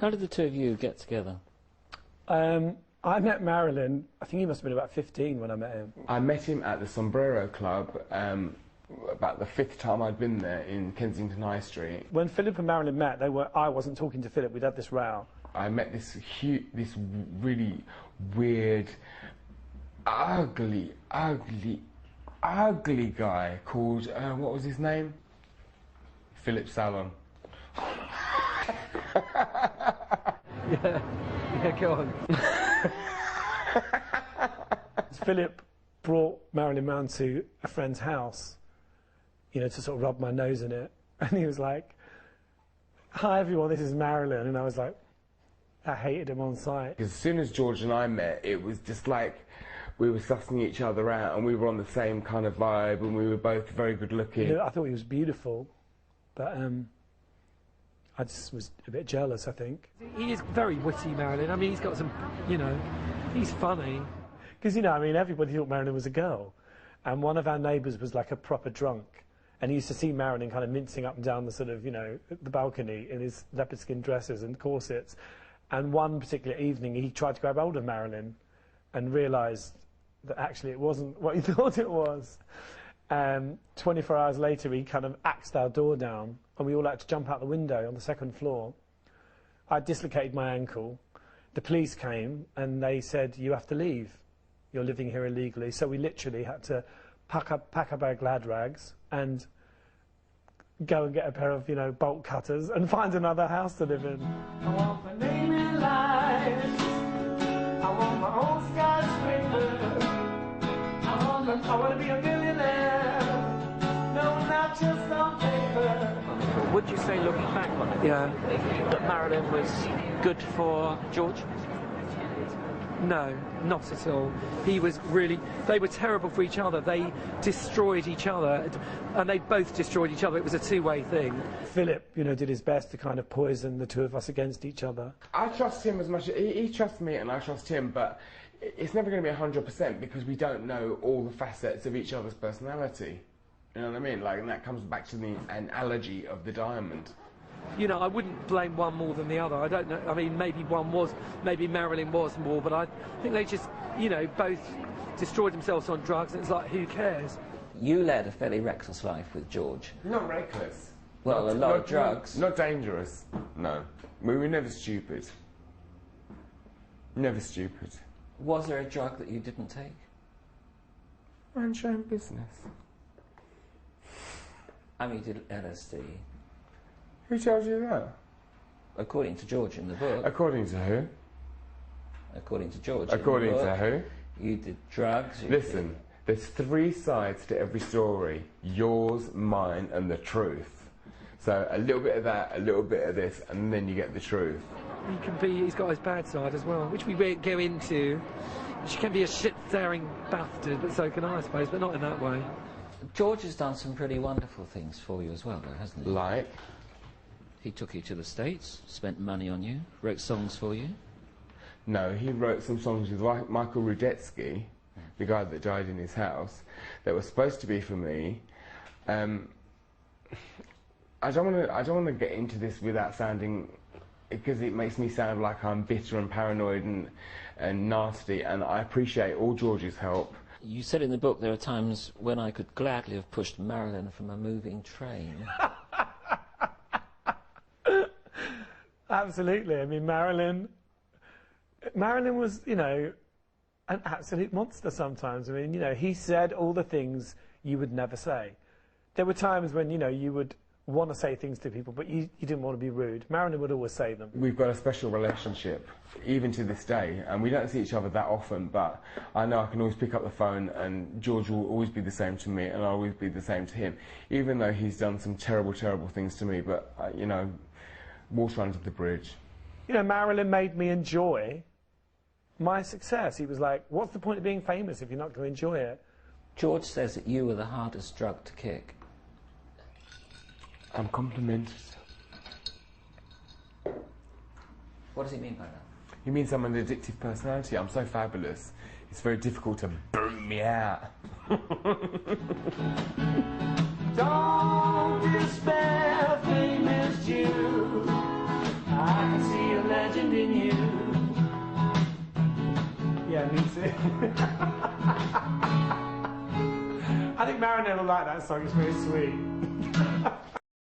How did the two of you get together? I met Marilyn, I think he must have been about 15 when I met him. I met him at the Sombrero Club about the 5th time I'd been there in Kensington High Street. When Philip and Marilyn met, I wasn't talking to Philip, we'd had this row. I met this really weird, ugly guy called, what was his name? Philip Salon. Yeah, go on. Philip brought Marilyn round to a friend's house, you know, to sort of rub my nose in it. And he was like, "Hi everyone, this is Marilyn." And I was like, I hated him on sight. As soon as George and I met, it was just like we were sussing each other out and we were on the same kind of vibe and we were both very good looking. You know, I thought he was beautiful, but I just was a bit jealous, I think. He is very witty, Marilyn. I mean, he's got some, you know, he's funny. Because, you know, I mean, everybody thought Marilyn was a girl. And one of our neighbours was like a proper drunk. And he used to see Marilyn kind of mincing up and down the sort of, you know, the balcony in his leopard skin dresses and corsets. And one particular evening, he tried to grab hold of Marilyn and realised that actually it wasn't what he thought it was. 24 hours later, he kind of axed our door down, and we all had to jump out the window on the 2nd floor. I dislocated my ankle. The police came, and they said, "You have to leave. You're living here illegally." So we literally had to pack up our glad rags and go and get a pair of, you know, bolt cutters and find another house to live in. I want my name in lights. I want my own skyscraper. I want to be a millionaire. No, not just on paper. Would you say, looking back on it, that Marilyn was good for George? No, not at all. He was really... They were terrible for each other. They destroyed each other, and they both destroyed each other. It was a two-way thing. Philip, you know, did his best to kind of poison the two of us against each other. I trust him as much... He trusts me and I trust him, but it's never going to be 100% because we don't know all the facets of each other's personality. You know what I mean? Like, and that comes back to the analogy of the diamond. You know, I wouldn't blame one more than the other. I don't know. I mean, maybe Marilyn was more, but I think they just, you know, both destroyed themselves on drugs, and it's like, who cares? You led a fairly reckless life with George. Not reckless. Well, a lot of drugs. Not dangerous, no. We were never stupid. Never stupid. Was there a drug that you didn't take? Mind your own business. I mean, you did LSD. Who tells you that? According to George in the book. According to who? According to George According in the book. to who? You did drugs. Listen, there's 3 sides to every story. Yours, mine, and the truth. So a little bit of that, a little bit of this, and then you get the truth. He's got his bad side as well, which we won't go into. She can be a shit-staring bastard, but so can I suppose, but not in that way. George has done some pretty wonderful things for you as well, though, hasn't he? Like? He took you to the States, spent money on you, wrote songs for you. No, he wrote some songs with Michael Rudetsky, the guy that died in his house, that were supposed to be for me. I don't want to get into this without sounding, because it makes me sound like I'm bitter and paranoid and nasty, and I appreciate all George's help. You said in the book there are times when I could gladly have pushed Marilyn from a moving train. Absolutely. I mean, Marilyn was, you know, an absolute monster sometimes. I mean, you know, he said all the things you would never say. There were times when, you know, you would want to say things to people, but you didn't want to be rude. Marilyn would always say them. We've got a special relationship, even to this day, and we don't see each other that often, but I know I can always pick up the phone and George will always be the same to me and I'll always be the same to him, even though he's done some terrible, terrible things to me, but, you know, water under the bridge. You know, Marilyn made me enjoy my success. He was like, what's the point of being famous if you're not going to enjoy it? George says that you were the hardest drug to kick. I'm complimented. What does he mean by that? He means I'm an addictive personality. I'm so fabulous. It's very difficult to boom me out. Don't despair, famous Jew. I can see you imagined in you. Yeah, me too. I think Marilyn will like that song, it's very sweet.